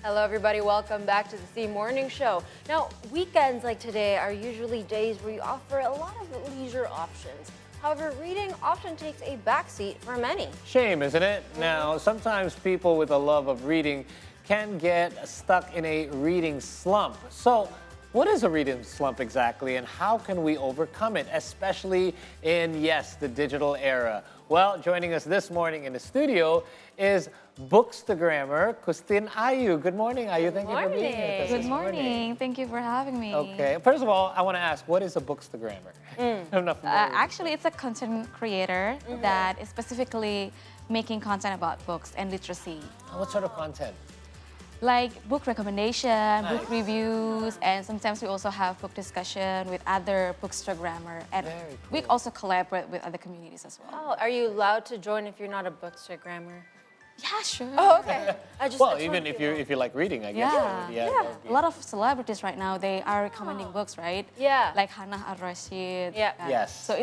Hello, everybody. Welcome back to the C Morning Show. Now, weekends like today are usually days where you offer a lot of leisure options. However, reading often takes a backseat for many. Shame, isn't it? Now, sometimes people with a love of reading can get stuck in a reading slump. So, what is a reading slump exactly, and how can we overcome it, especially in, yes, the digital era? Well, joining us this morning in the studio is bookstagrammeer Kustin Ayu. Good morning, Ayu. Thank you for being here with us Good this morning. Thank you for having me. Okay. First of all, I want to ask, what is a bookstagrammeer? I'm not familiar with Actually, it's a content creator that is specifically making content about books and literacy. What sort of content? Like book recommendation, Nice. book reviews, and sometimes we also have book discussion with other bookstagrammeer. And Very we cool. also collaborate with other communities as well. Oh, are you allowed to join if you're not a bookstagrammer? Yeah, sure. Oh, okay. Well, even if you like reading, I guess. Yeah. that would be- A lot of celebrities right now, they are recommending books, right? Yeah. Like Hannah Al-Rashid. Yeah. Yes. So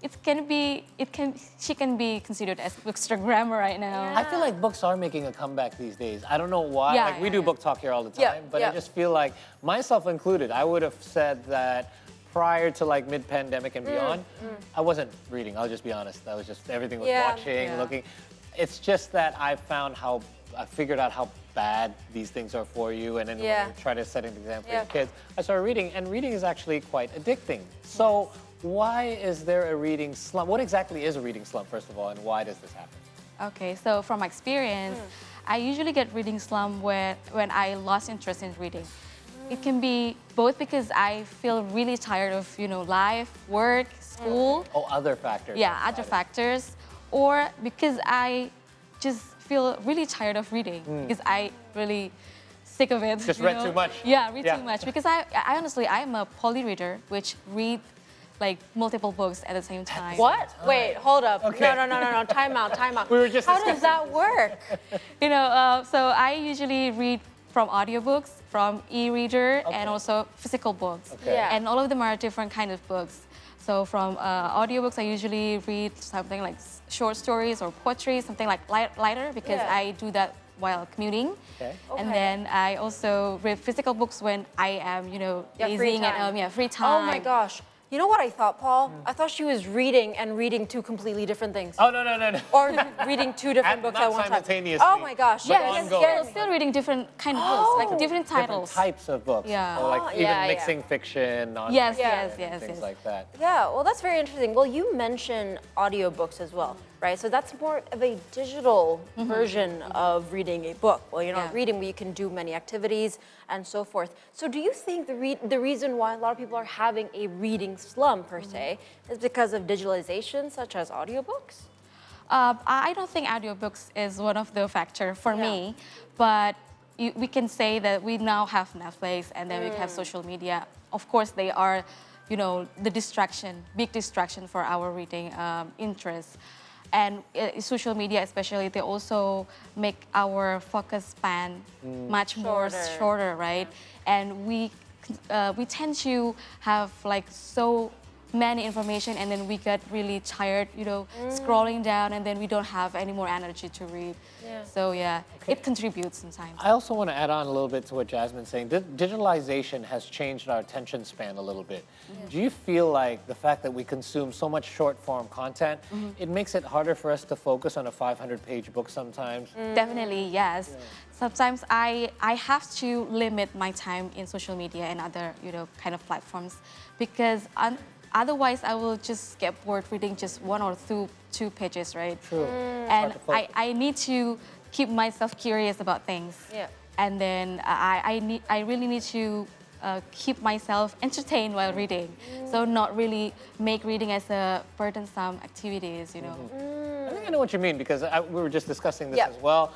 she can be considered as bookstagrammer right now. I feel like books are making a comeback these days. I don't know why. Yeah, like we yeah, do yeah. book talk here all the Yeah, time, but yeah. I just feel like, myself included, I would have said that prior to like mid-pandemic and beyond, I wasn't reading. I'll just be honest. I was just, everything was Yeah. watching, Yeah. looking. It's just that I figured out how bad these things are for you, and then Yeah. when you try to set an example for Yeah. your kids, I started reading, and reading is actually quite addicting. So why is there a reading slump? What exactly is a reading slump, first of all, and why does this happen? Okay, so from my experience, I usually get reading slump when I lost interest in reading. It can be both because I feel really tired of, life, work, school. Oh, other factors. Yeah, outside other of- factors. Or because I just feel really tired of reading because I really sick of it. Just you read know? too much. Yeah, read Yeah. too much. Because I honestly, I'm a poly reader, which read like multiple books at the same time. What? Wait, hold up. Okay. No. Time out. We were just How does that work? So I usually read from audiobooks, from e-reader, Okay. and also physical books. Okay. Yeah. And all of them are different kind of books. So from audiobooks, I usually read something like short stories or poetry, something like lighter, because Yeah. I do that while commuting. Okay. And Okay. then I also read physical books when I am, Yeah, free lazing at time. home. Yeah, free time. Oh my gosh. You know what I thought, Paul? I thought she was reading two completely different things. Oh, no. Or reading two different At- books not at one time. simultaneously, Oh my gosh. but you guys ongoing. scared Still, me. still reading different kind of books, like different titles. Different types of books. Yeah. Or like Oh, even yeah, yeah. mixing fiction, non Yes, Yeah. yes. things like that. Yeah, well, that's very interesting. Well, you mentioned audiobooks as well, right? So that's more of a digital version of reading a book. Well, you're not Yeah. reading, but you can do many activities and so forth. So do you think the reason why a lot of people are having a reading slump, per se, is because of digitalization, such as audiobooks? I don't think audiobooks is one of the factor for me, but we can say that we now have Netflix and then we have social media. Of course, they are, the big distraction for our reading interests. And social media especially, they also make our focus span much more shorter, right? And we tend to have like so many information, and then we get really tired, scrolling down, and then we don't have any more energy to read. Yeah. So it contributes sometimes. I also want to add on a little bit to what Jasmine's saying. Digitalization has changed our attention span a little bit. Do you feel like the fact that we consume so much short form content, it makes it harder for us to focus on a 500-page book sometimes? Definitely, yes. Sometimes I have to limit my time in social media and other, kind of platforms, because otherwise I will just get bored reading just one or two pages, right? True. And Hard to focus. I need to keep myself curious about things. Yeah. And then I really need to keep myself entertained while reading. So not really make reading as a burdensome activities, I think I know what you mean, because we were just discussing this Yeah. as well.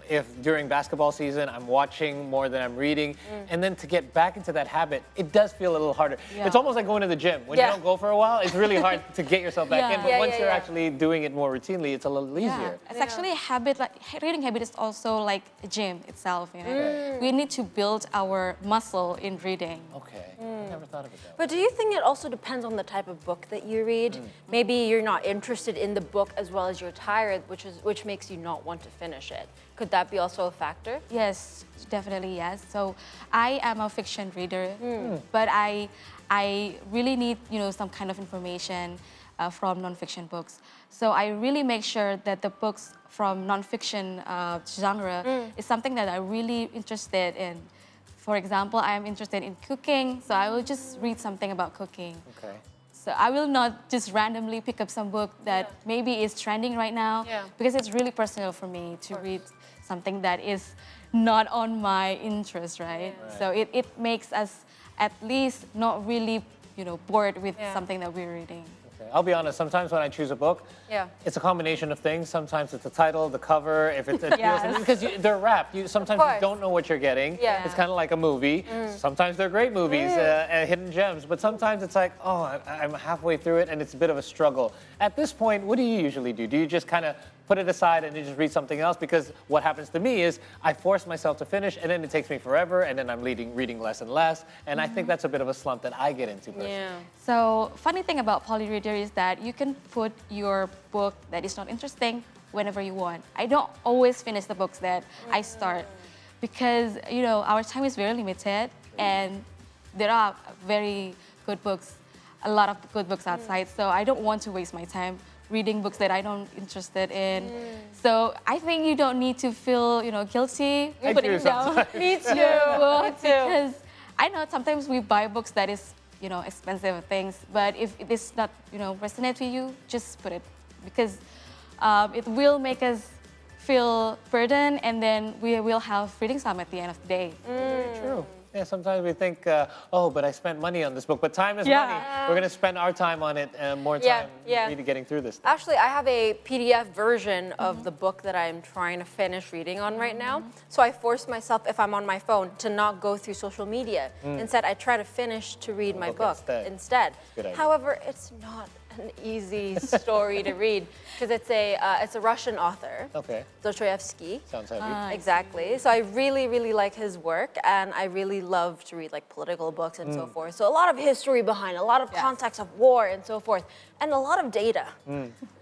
If during basketball season I'm watching more than I'm reading, and then to get back into that habit, it does feel a little harder. Yeah. It's almost like going to the gym. When Yeah. you don't go for a while, it's really hard to get yourself back Yeah. in. But Yeah, once yeah, you're yeah. actually doing it more routinely, it's a little easier. It's actually a habit, like reading habit is also like a gym itself, We need to build our muscle in reading. Okay. I never thought of it that way. But do you think it also depends on the type of book that you read? Maybe you're not interested in the book as well as you're tired, which makes you not want to finish it. Could that be also a factor? Yes, definitely yes. So I am a fiction reader, but I really need some kind of information from nonfiction books. So I really make sure that the books from nonfiction genre is something that I'm really interested in. For example, I am interested in cooking, so I will just read something about cooking. Okay. So I will not just randomly pick up some book that maybe is trending right now, because it's really personal for me to read something that is not on my interest, right? So it makes us at least not really, bored with something that we're reading. Okay. I'll be honest, sometimes when I choose a book, it's a combination of things. Sometimes it's the title, the cover, if it appeals to me, because they're wrapped. Sometimes you don't know what you're getting. It's kind of like a movie. Sometimes they're great movies, hidden gems, but sometimes it's like, oh, I'm halfway through it and it's a bit of a struggle. At this point, what do you usually do? Do you just kind of put it aside and you just read something else? Because what happens to me is I force myself to finish and then it takes me forever and then I'm reading less and less. And I think that's a bit of a slump that I get into personally. So funny thing about polyreader is that you can put your book that is not interesting whenever you want. I don't always finish the books that I start because, our time is very limited and there are very good books, a lot of good books outside. So I don't want to waste my time reading books that I don't interested in. So I think you don't need to feel, guilty putting down Me too. your book because I know sometimes we buy books that is, expensive things, but if it is not, resonate with you, just put it because it will make us feel burdened and then we will have reading slump at the end of the day. Very true. Yeah, sometimes we think, oh, but I spent money on this book. But time is money. We're going to spend our time on it and more time really getting through this stuff. Actually, I have a PDF version of the book that I'm trying to finish reading on right now. So I force myself, if I'm on my phone, to not go through social media. Instead, I try to finish to read my book instead. Good idea. However, it's not an easy story to read because it's a Russian author. Okay. Dostoevsky. Sounds heavy. Exactly. So I really, really like his work, and I really love to read like political books and so forth. So a lot of history behind, a lot of context of war and so forth, and a lot of data.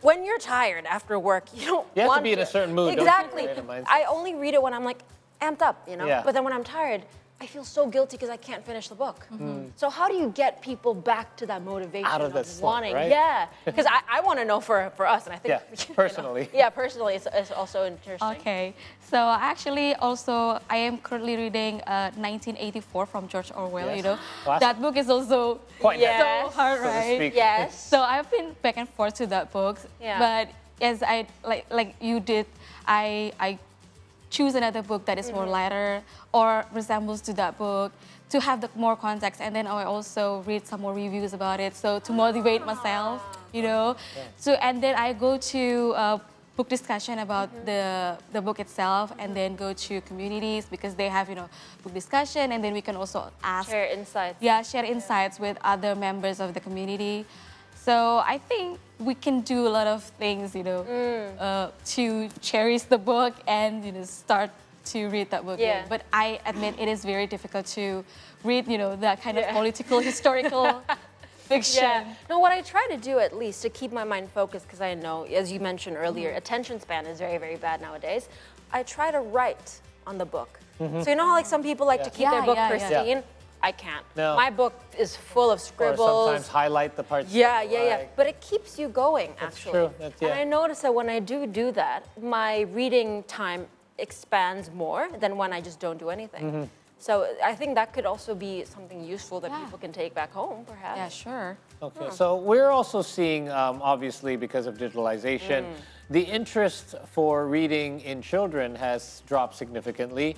When you're tired after work, you don't You have want to be in a certain mood. Exactly. Don't you? Right, I only read it when I'm like amped up, Yeah. But then when I'm tired, I feel so guilty because I can't finish the book. So how do you get people back to that motivation Out of that slump, wanting? right? Yeah, because I want to know for us, and I think personally. personally, it's also interesting. Okay, so actually also I am currently reading 1984 from George Orwell. Classic. That book is also Quite so hard, so to right? speak. Yes. So I've been back and forth to that book, but as I like you did, I choose another book that is more lighter or resembles to that book to have the more context, and then I also read some more reviews about it, so to motivate myself, So and then I go to book discussion about the book itself, and then go to communities because they have book discussion, and then we can also ask Share insights. share insights with other members of the community. So I think we can do a lot of things, to cherish the book and start to read that book. Yeah. But I admit it is very difficult to read, that kind of political, historical fiction. Yeah. No, what I try to do at least to keep my mind focused, because I know, as you mentioned earlier, attention span is very, very bad nowadays. I try to write on the book. So you know how like some people like to keep their book pristine? I can't. No. My book is full of scribbles. Or sometimes highlight the parts. Yeah. But it keeps you going, actually. True. And I notice that when I do that, my reading time expands more than when I just don't do anything. So I think that could also be something useful that people can take back home, perhaps. Yeah, sure. Okay, so we're also seeing, obviously, because of digitalization, the interest for reading in children has dropped significantly.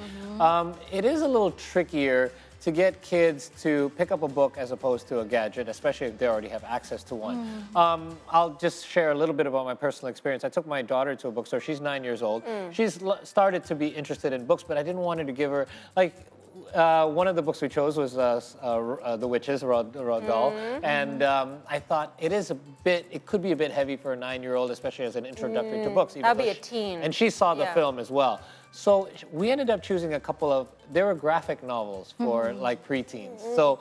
It is a little trickier to get kids to pick up a book as opposed to a gadget, especially if they already have access to one. I'll just share a little bit about my personal experience. I took my daughter to a bookstore. She's 9 years old. She's started to be interested in books, but I didn't want her to give her, one of the books we chose was The Witches, Roald Dahl. And I thought it could be a bit heavy for a 9-year-old, especially as an introductory to books. That'd be a teen. And she saw the film as well. So we ended up choosing a couple of, they were graphic novels for like preteens. So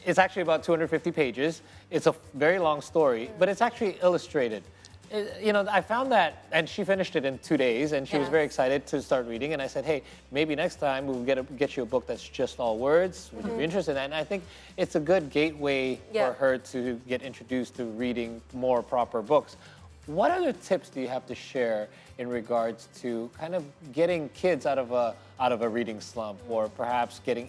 it's actually about 250 pages. It's a very long story, but it's actually illustrated. I found that, and she finished it in 2 days, and she was Yes. very excited to start reading. And I said, hey, maybe next time we'll get you a book that's just all words. Would you be interested in that? And I think it's a good gateway Yeah. for her to get introduced to reading more proper books. What other tips do you have to share in regards to kind of getting kids out of a reading slump, or perhaps getting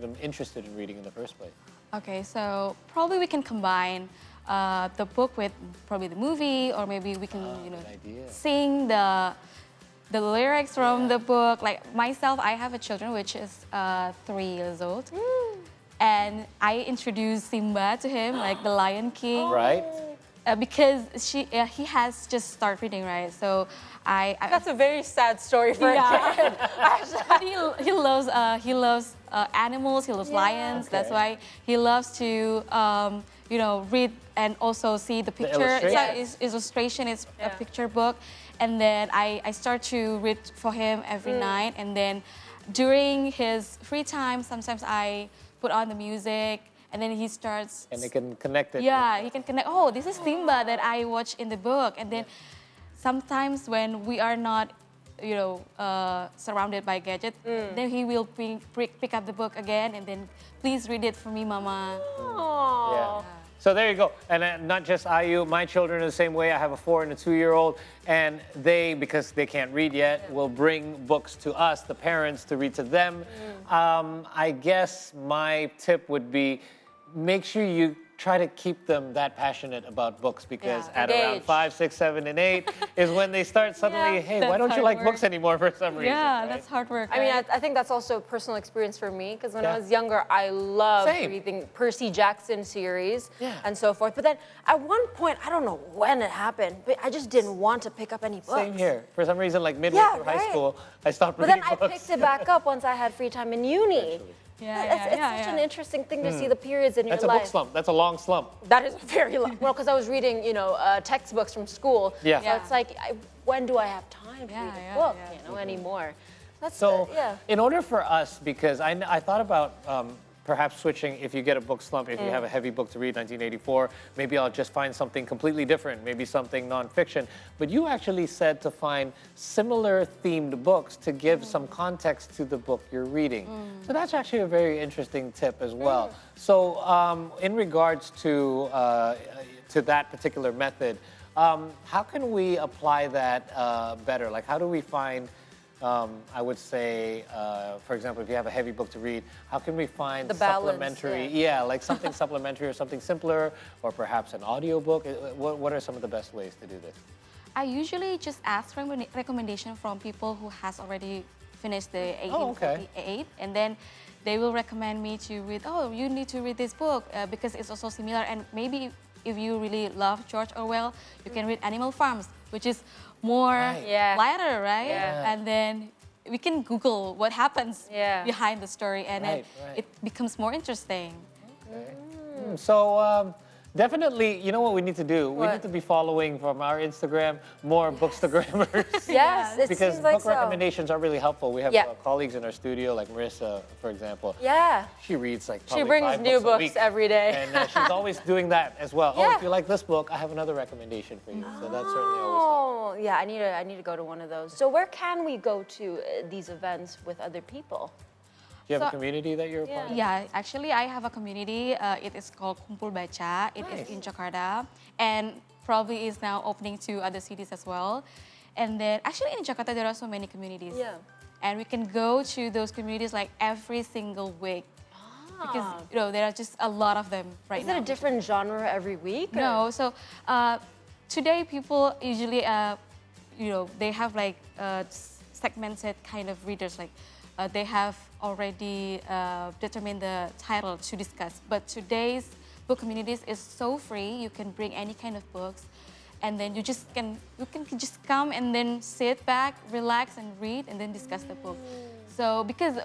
them interested in reading in the first place? Okay, so probably we can combine the book with probably the movie, or maybe we can, good idea. sing the lyrics from the book. Like myself, I have a children which is 3 years old, and I introduced Simba to him, like the Lion King, Right? because he has just started reading, right? So That's a very sad story for a kid. But he loves animals. He loves lions. That's Okay. why he loves to read and also see the picture. illustrations. Illustration. It's a Yeah. picture book, and then I start to read for him every night, and then during his free time, sometimes I put on the music, and then he starts. And they can connect it. Yeah, he can connect. Oh, this is Simba that I watched in the book, and then sometimes when we are not, surrounded by gadgets, then he will pick up the book again, and then please read it for me, Mama. Yeah. So there you go. And not just Ayu, my children are the same way. I have a 4 and a 2-year-old, and they, because they can't read yet, will bring books to us, the parents, to read to them. I guess my tip would be, make sure you try to keep them that passionate about books, because Yeah. at around Engaged. 5, 6, 7, and 8 is when they start suddenly, hey, why That's don't you hard like work. books anymore for some reason? Yeah, right? that's hard work. I mean, right? I think that's also a personal experience for me, because when Yeah. I was younger, I loved Same. reading Percy Jackson series Yeah. and so forth. But then at one point, I don't know when it happened, but I just didn't want to pick up any books. Same here. For some reason, like midway Yeah, through high right. school, I stopped But reading then I books. picked it back up once I had free time in uni. It's such an interesting thing to see the periods in That's a your book life. slump. That's a long slump. That is very long. Well, because I was reading, textbooks from school. Yeah. So it's like, when do I have time to Yeah, read a yeah, book, yeah. anymore? That's So, yeah. in order for us, because I thought about perhaps switching, if you get a book slump, if you have a heavy book to read, 1984, maybe I'll just find something completely different, maybe something nonfiction. But you actually said to find similar themed books to give some context to the book you're reading. So that's actually a very interesting tip as well. So in regards to that particular method, how can we apply that better? Like, how do we find, I would say, for example, if you have a heavy book to read, how can we find The balance, supplementary, yeah. like something supplementary or something simpler, or perhaps an audiobook? What are some of the best ways to do this? I usually just ask for recommendation from people who has already finished the Oh, okay. 1848, and then they will recommend me to read. Oh, you need to read this book because it's also similar. And maybe if you really love George Orwell, you can read Animal Farms, which is more Right. Yeah. lighter, right? Yeah. And then we can Google what happens Yeah. behind the story, and then Right. it becomes more interesting. So definitely, you know what we need to do? We What? need to be following from our Instagram more bookstagrammers. Yes, it Because seems like book so. recommendations are really helpful. We have Yeah. colleagues in our studio, like Marissa, for example. Yeah. She reads like She probably brings 5 new books a books week. every day. And she's always doing that as well. Oh, Yeah. if you like this book, I have another recommendation for you. So that's certainly always helpful. Oh, yeah, I need to go to one of those. So where can we go to these events with other people? Do you have a So- community that you're a part of? Yeah, actually, I have a community. It is called Kumpul Baca. It Nice. is in Jakarta, and probably is now opening to other cities as well. And then, actually, in Jakarta, there are so many communities. Yeah. And we can go to those communities like every single week because there are just a lot of them right Is now. it a different genre every week? or- No, so today people usually, they have like segmented kind of readers, like they have already determined the title to discuss. But today's book communities is so free. You can bring any kind of books, and then you can just come and then sit back, relax, and read, and then discuss the book. So because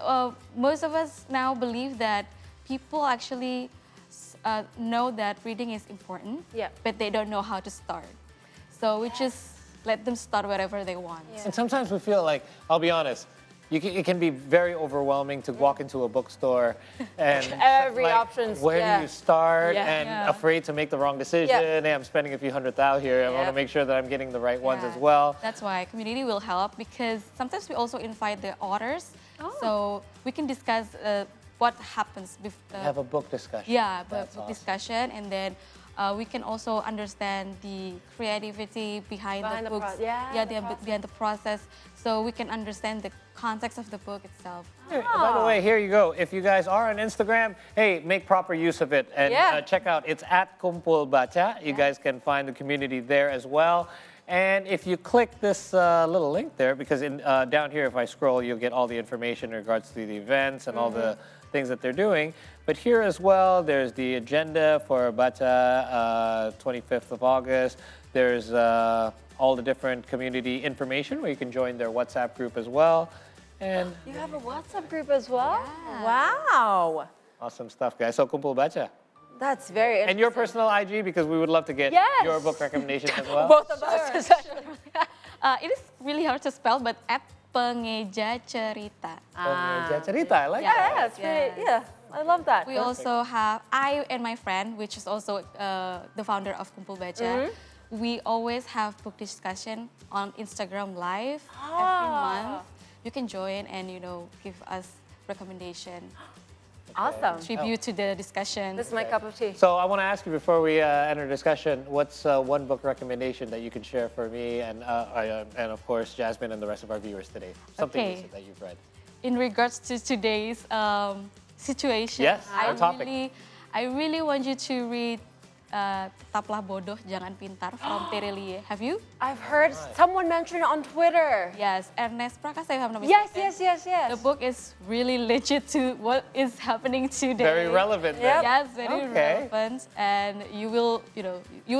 most of us now believe that people actually know that reading is important, Yeah. but they don't know how to start. So we just let them start whatever they want. Yeah. And sometimes we feel like, I'll be honest, it can be very overwhelming to walk into a bookstore and Every like, options, where yeah. do you start? Yeah. And Yeah. afraid to make the wrong decision. Yeah. Hey, I'm spending a few $100,000 here. I want to Yeah. make sure that I'm getting the right ones Yeah. as well. That's why community will help because sometimes we also invite the authors, so we can discuss what happens. Have a book discussion. Yeah, That's book awesome. discussion, and then we can also understand the creativity behind Behind the the books. pro- yeah, the behind the process, so we can understand the context of the book itself. Hey, by the way, here you go. If you guys are on Instagram, hey, make proper use of it and Yeah. check out. It's at Kumpul Baca. You guys can find the community there as well. And if you click this little link there, because down here, if I scroll, you'll get all the information in regards to the events and all the things that they're doing. But here as well, there's the agenda for Baca 25th of August. There's all the different community information where you can join their WhatsApp group as well. And You have a WhatsApp group as well? Yeah. Wow. awesome stuff, guys. So Kumpul Baca. That's very interesting. And your personal IG, because we would love to get Yes. your book recommendations as well. Both of us, especially. It is really hard to spell, but at Pengeja Cerita. Pengeja Cerita, I like Yeah. that. Yeah, it's pretty, Yes. yeah. I love that. We also have, I and my friend, which is also the founder of Kumpul Baca, we always have book discussion on Instagram Live every month. You can join and, give us recommendation, Awesome. tribute to the discussion. This is my cup of tea. So I want to ask you before we enter discussion, what's one book recommendation that you can share for me and of course Jasmine and the rest of our viewers today? Something Okay. recent that you've read. In regards to today's situation, Yes, our topic. I really want you to read Tetaplah Bodoh, Jangan Pintar from Terelie. Have you? I've heard someone mention it on Twitter. Yes, Ernest Prakasa, if I'm not Yes, mistaken. yes. The book is really legit to what is happening today. Very relevant then. Yep. Yes, very Okay. relevant, and you will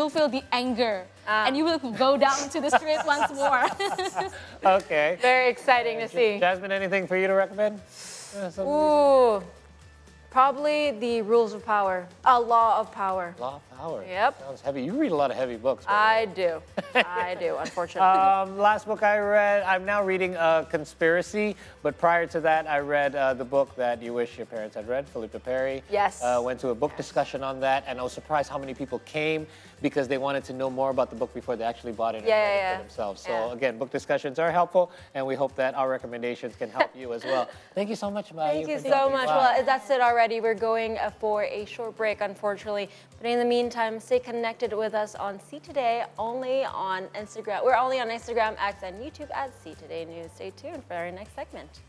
feel the anger, and you will go down to the street once more. Okay. Very exciting to see. Jasmine, anything for you to recommend? Something recent? Ooh, probably the rules of power. A law of power. Law of Power. Yep. Sounds heavy. You read a lot of heavy books. by the way. I do, unfortunately. Last book I read, I'm now reading Conspiracy, but prior to that, I read the book that you wish your parents had read, Felipe Perry. Yes. Went to a book discussion on that, and I was surprised how many people came because they wanted to know more about the book before they actually bought it and read it for themselves. So again, book discussions are helpful, and we hope that our recommendations can help you as well. Thank you so much, Mayu. Thank you for so dropping much. by. Well, that's it already. We're going for a short break, unfortunately. But in the meantime, stay connected with us on See Today, only on Instagram. We're only on Instagram, X, and YouTube at See Today News. Stay tuned for our next segment.